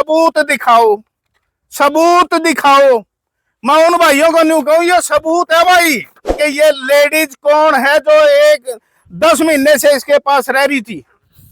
सबूत दिखाओ, सबूत दिखाओ। मैं उन भाइयों को न्यू कहूं ये सबूत है भाई कि ये लेडीज कौन है जो 10 महीने से इसके पास रह रही थी,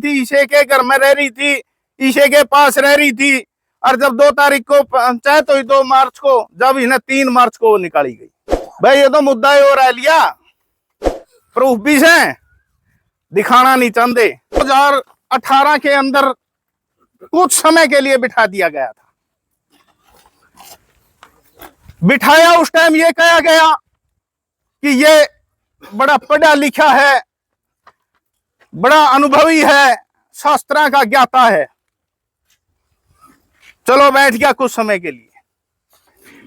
ईशे के घर में रह रही थी, ईशे के पास रह रही थी। और जब 2 तारीख को पंचायत हुई 2 मार्च को, जब इन्हें 3 मार्च को निकाली गई। भाई ये तो मुद्दा ही हो रहा लिया, प्रूफ भी है, दिखाना नहीं चाहते। 2018 के अंदर कुछ समय के लिए बिठा दिया गया था। बिठाया उस टाइम ये कहा गया कि ये बड़ा पढ़ा लिखा है, बड़ा अनुभवी है, शास्त्रा का ज्ञाता है। चलो बैठ गया कुछ समय के लिए,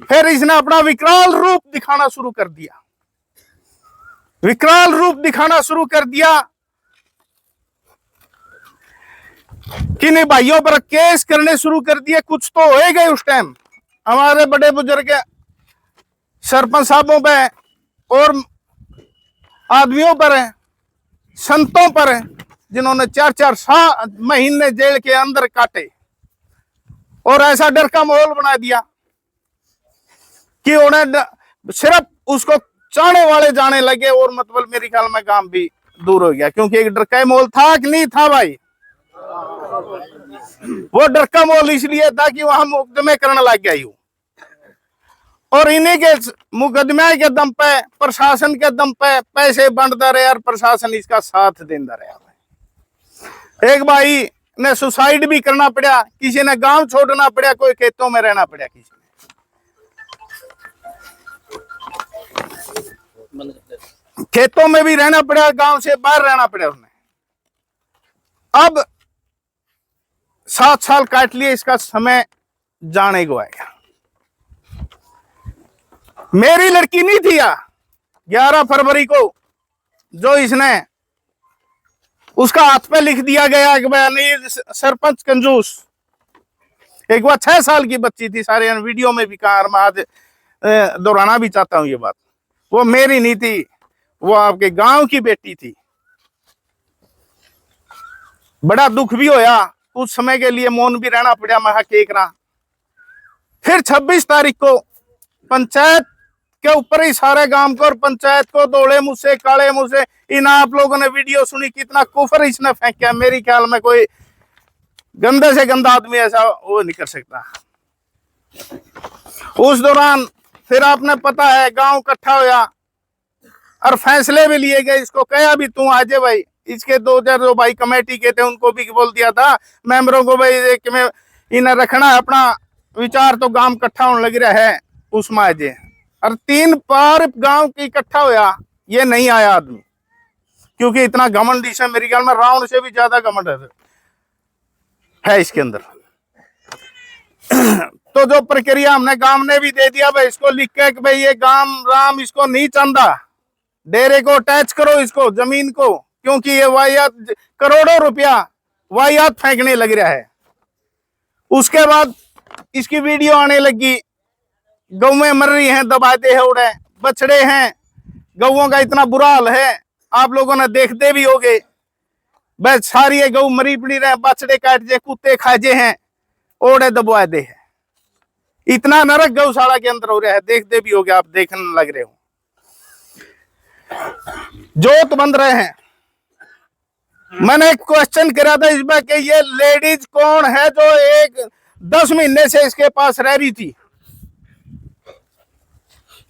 फिर इसने अपना विकराल रूप दिखाना शुरू कर दिया, विकराल रूप दिखाना शुरू कर दिया। किन भाइयों पर केस करने शुरू कर दिए। कुछ तो हो गए उस टाइम हमारे बड़े बुजुर्ग सरपंच साहबों पे और आदमियों पर, संतों पर, जिन्होंने 4-4 महीने जेल के अंदर काटे और ऐसा डर का माहौल बना दिया कि उन्हें सिर्फ उसको चाहने वाले जाने लगे। और मतलब मेरे ख्याल में काम भी दूर हो गया, क्योंकि एक डर का माहौल था कि नहीं था भाई। वो डर का माहौल इसलिए था कि वहां मुकदमे करने लग गया यूं, और इन्हीं के मुकदमे के दम पे, प्रशासन के दम पे पैसे बंटता रहे और प्रशासन इसका साथ देता रहा। एक भाई ने सुसाइड भी करना पड़ा, किसी ने गांव छोड़ना पड़ा, कोई खेतों में रहना पड़ा, किसी ने खेतों में भी रहना पड़ा, गांव से बाहर रहना पड़ा उसने। अब 7 साल काट लिए, इसका समय जाने को आएगा। मेरी लड़की नहीं थी 11 फरवरी को जो इसने उसका हाथ पे लिख दिया गया कि भाई सरपंच कंजूस। एक बार 6 साल की बच्ची थी, सारे वीडियो में भी कहा, मैं आज दोहराना भी चाहता हूं ये बात। वो मेरी नहीं थी, वो आपके गांव की बेटी थी। बड़ा दुख भी होया, कुछ समय के लिए मौन भी रहना पड़ा, मैं केक रहा। फिर 26 तारीख को पंचायत के ऊपर ही सारे गांव को और पंचायत को दौड़े मुझसे, काले मुझसे। इन आप लोगों ने वीडियो सुनी, कितना कुफर इसने फेंका। मेरे ख्याल में कोई गंदे से गंदा आदमी ऐसा वो नहीं कर सकता। उस दौरान फिर आपने पता है गांव इकट्ठा होया और फैसले भी लिए गए। इसको कहा भी तू आ जा भाई। इसके 2 जो भाई कमेटी के थे उनको भी बोल दिया था मेंबरों को, भाई इन्हें रखना है अपना विचार, तो गांव इकट्ठा होने लग रहा है उसमें आ जाए। और 3 बार गांव की इकट्ठा होया, ये नहीं आया आदमी, क्योंकि इतना घमंड इसे मेरे ख्याल में रावण से भी ज्यादा घमंड है इसके अंदर। तो जो प्रक्रिया हमने गांव ने भी दे दिया भाई, इसको लिख के कि भाई ये गांव राम इसको नहीं चाहता, डेरे को अटैच करो इसको, जमीन को, क्योंकि ये वाहियात करोड़ों रुपया वाहियात फेंकने लग रहा है। उसके बाद इसकी वीडियो आने लगी, गौएं मर रही हैं, दबाते हैं उड़े, बछड़े हैं, गौओं का इतना बुरा हाल है, आप लोगों ने देखते भी होगे। बस सारी गौ मरी पड़ी रहे, बछड़े काट जे, कुत्ते खाजे हैं, ओढ़े दबवा दे है। इतना नरक गौशाला के अंदर हो रहा है, देखते भी होगे आप, देखने लग रहे हो। जोत बंद रहे हैं। मैंने एक क्वेश्चन करा था इसमें कि ये लेडीज कौन है जो 10 महीने से इसके पास रह रही थी,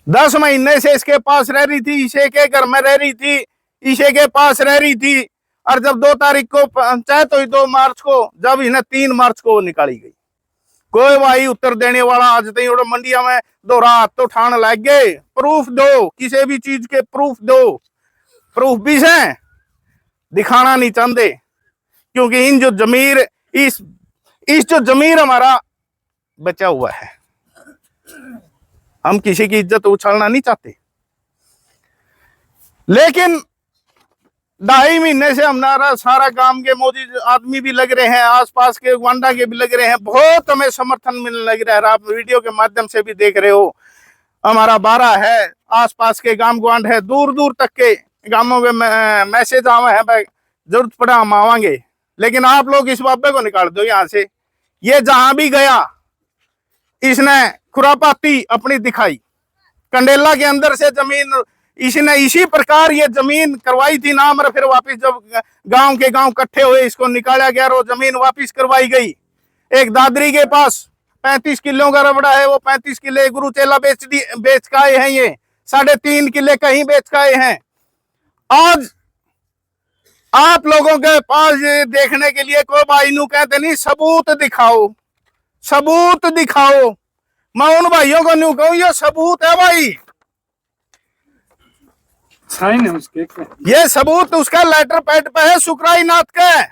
10 महीने से इसके पास रह रही थी, ईशे के घर में रह रही थी, ईशे के पास रह रही थी। और जब 2 तारीख को पंचायत हुई 2 मार्च को, जब इन्हें 3 मार्च को निकाली गई, कोई भाई उत्तर देने वाला आज तक और मंडिया में 2 रात तो ठान लग गए। प्रूफ दो, किसी भी चीज के प्रूफ दो। प्रूफ भी है, दिखाना नहीं चाहते, क्योंकि इन जो जमीर इस जो जमीर हमारा बचा हुआ है, हम किसी की इज्जत उछालना नहीं चाहते। लेकिन 2.5 महीने से हमारा सारा गांव के मौजूद आदमी भी लग रहे हैं, आसपास के वांडा के भी लग रहे हैं, बहुत हमें समर्थन मिलने लग रहा है। आप वीडियो के माध्यम से भी देख रहे हो, हमारा 12 है, आसपास के गांव ग्वांड है, दूर दूर तक के गांवों में मैसेज आवा है, भाई जरूरत पड़ा हम आवांगे। लेकिन आप लोग इस बाबे को निकाल दो यहाँ से ये जहां भी गया इसने खुरापाती अपनी दिखाई। कंडेला के अंदर से जमीन इसने इसी प्रकार ये जमीन करवाई थी नाम, और फिर वापस जब गांव के गांव इकट्ठे हुए इसको निकाला गया और वो जमीन वापस करवाई गई। एक दादरी के पास 35 किलो का रबड़ा है, वो 35 किले गुरु चेला बेच का आए हैं। ये 3.5 किले कहीं बेच का आए हैं। आज आप लोगों के पास ये देखने के लिए कोई भाई नू कहते नहीं, सबूत दिखाओ, सबूत दिखाओ। मैं उन भाइयों को नहीं कहूं ये सबूत है भाई, साइन है उसके। ये सबूत उसका लेटर पैड पे है सुकराई नाथ का,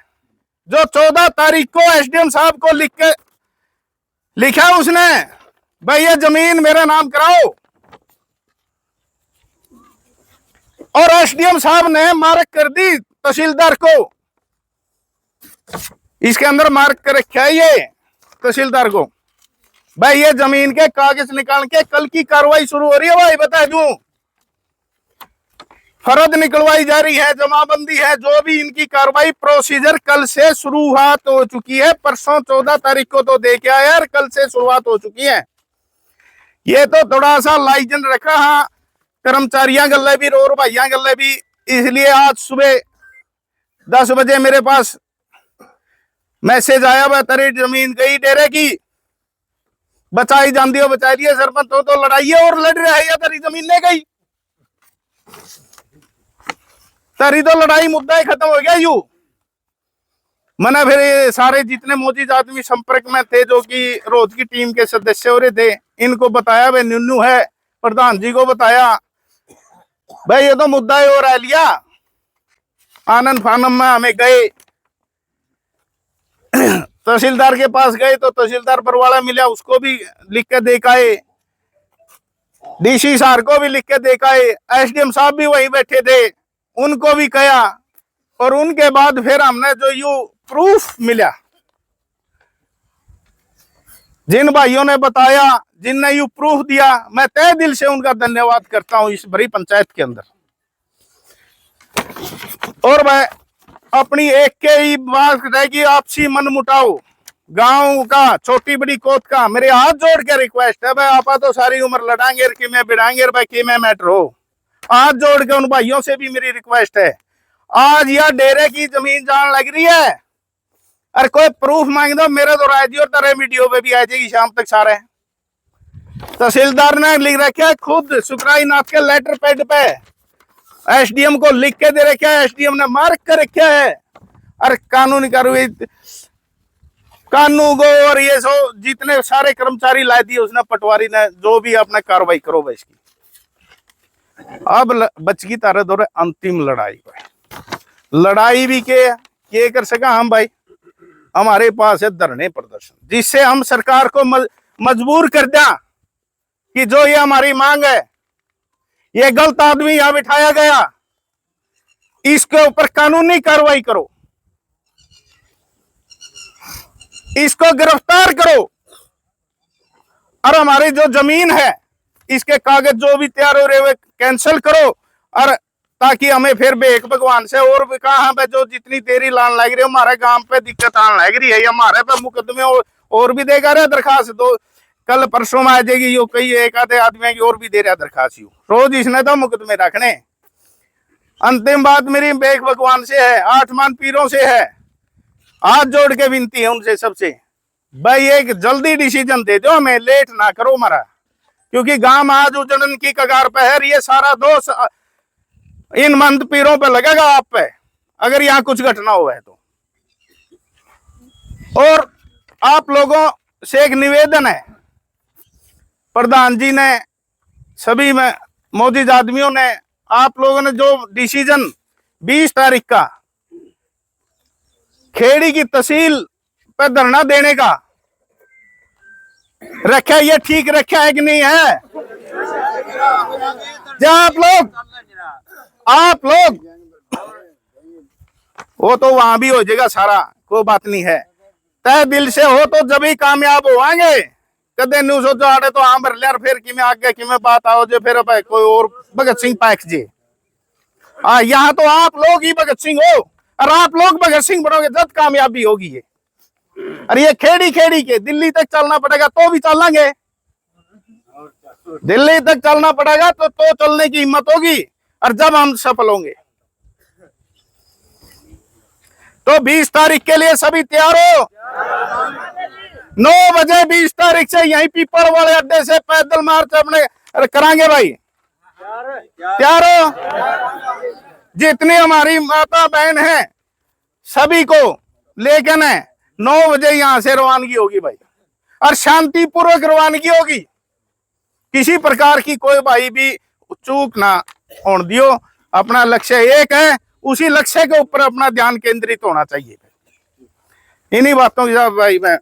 जो 14 तारीख को एसडीएम साहब को लिखा उसने, भाई ये जमीन मेरा नाम कराओ। और एसडीएम साहब ने मार्क कर दी तहसीलदार को, इसके अंदर मार्क कर रखा है ये तहसीलदार को, भाई ये जमीन के कागज निकाल के कल की कार्रवाई शुरू हो रही है। भाई बता दूं, फर्द निकलवाई जा रही है, जमाबंदी है, जो भी इनकी कार्रवाई प्रोसीजर कल से शुरुआत हो चुकी है। परसों 14 तारीख को तो देखे आए यार, कल से शुरुआत हो चुकी है। ये तो थोड़ा सा लाइजन रखा, हाँ कर्मचारियां गल्ले भी और भाइयां गल्ले भी, इसलिए आज सुबह 10 बजे मेरे पास मैसेज आया, वह तेरी जमीन गई डेरे की, बचाई जाती हो बचा दिए सरपंच तो लड़ाई है और लड़ रहा है, या तेरी जमीन ले गई, तेरी तो लड़ाई मुद्दा ही खत्म हो गया। यू मैंने फिर ये सारे जितने मौजूद आदमी संपर्क में थे, जो कि रोज की टीम के सदस्य हो रहे थे, इनको बताया, भाई न्यूनू है, प्रधान जी को बताया, भाई ये तो मुद्दा ही और आ लिया। आनंद फानम में हमें गए, तहसीलदार के पास गए तो तहसीलदार परवाला मिला, उसको भी लिख के देखाए, डीसी सार को भी लिख के देखाए, एसडीएम साहब भी वहीं बैठे थे, उनको भी कहा। और उनके बाद फिर हमने जो यू प्रूफ मिला, जिन भाइयों ने बताया, जिनने यू प्रूफ दिया, मैं तहे दिल से उनका धन्यवाद करता हूं इस बड़ी पंचायत के अंदर। और मैं अपनी एक के ही बात रहेगी, आपसी मन मुटाओ गांव का, छोटी बड़ी कोत का, मेरे हाथ जोड़ के रिक्वेस्ट है भाई, आपा तो सारी उम्र लड़ांगे कि मैं बिड़ांगे भाई कि मैं मैटर हो, हाथ जोड़ के उन भाइयों से भी मेरी रिक्वेस्ट है। आज यह डेरे की जमीन जान लग रही है, अरे कोई प्रूफ मांग दो, मेरे तो राजी और तेरे वीडियो पे भी आ जाएगी शाम तक सारे। तहसीलदार ने लिख रखा है खुद सुकराई नाथ के लेटर पैड पे, एसडीएम को लिख के दे रखा है, एसडीएम ने मार्क कर रखा है। अरे कानूनी कार्रवाई कानून को और ये सो जितने सारे कर्मचारी ला दिए उसने, पटवारी ने, जो भी अपना कार्रवाई करो भाई इसकी। अब बच गई तारे दौरे अंतिम लड़ाई, लड़ाई भी के कर सका हम भाई, हमारे पास है धरने प्रदर्शन, जिससे हम सरकार को मजबूर कर दिया कि जो ये हमारी मांग है, ये गलत आदमी यहां बिठाया गया, इसके ऊपर कानूनी कार्रवाई करो, इसको गिरफ्तार करो, और हमारी जो जमीन है इसके कागज जो भी तैयार हो रहे हुए कैंसिल करो, और ताकि हमें फिर बेक भगवान से और भी कहा पे जो जितनी देरी लान लग रही है, हमारे गांव पे दिक्कत आने लग रही है, या हमारे पे मुकदमे और भी देगा रहा दरखास्त, तो कल परसों में आ जाएगी, यो कई एक आधे आदमी की और भी दे रहा दरखास्त, यू रोज इसने तो मुकदमे रखने। अंतिम बात मेरी बेक भगवान से है, 8 मान पीरों से है, हाथ जोड़ के विनती है उनसे सबसे, भाई एक जल्दी डिसीजन दे दो हमें, लेट ना करो हमारा, क्योंकि गांव आज उजड़न की कगार पे है। ये सारा दोष इन मंद पीरों पे लगेगा आप पे, अगर यहाँ कुछ घटना हुआ है तो। और आप लोगों से एक निवेदन है, प्रधान जी ने, सभी में मौजूद आदमियों ने, आप लोगों ने जो डिसीजन 20 तारीख का खेड़ी की तहसील पर धरना देने का रखा, ये ठीक रखा है कि नहीं है? जब आप लोग वो तो वहां भी हो जाएगा सारा, कोई बात नहीं है, तय दिल से हो तो जब ही कामयाब होवांगे। कदे न्यू सोचो आड़े तो हाँ भर लिया, फिर कि मैं आगे कि मैं बात आओ जो फिर कोई और भगत सिंह पाइक जी, हाँ यहाँ तो आप लोग ही भगत सिंह हो, और आप लोग भगत सिंह बनोगे जब कामयाबी होगी। ये और ये खेड़ी खेड़ी के दिल्ली तक चलना पड़ेगा तो भी चलेंगे, दिल्ली तक चलना पड़ेगा तो चलने की हिम्मत होगी, और जब हम सफल होंगे। तो 20 तारीख के लिए सभी तैयार हो? 9 बजे 20 तारीख से यहीं पीपर वाले अड्डे से पैदल मार्च अपने करांगे भाई। तैयार हो? जितनी हमारी माता बहन है सभी को लेकर 9 बजे यहां से रवानगी होगी भाई, और शांतिपूर्वक रवानगी होगी। किसी प्रकार की कोई भाई भी चूक ना होने दियो। अपना लक्ष्य एक है, उसी लक्ष्य के ऊपर अपना ध्यान केंद्रित होना चाहिए। इन्हीं बातों के साथ भाई मैं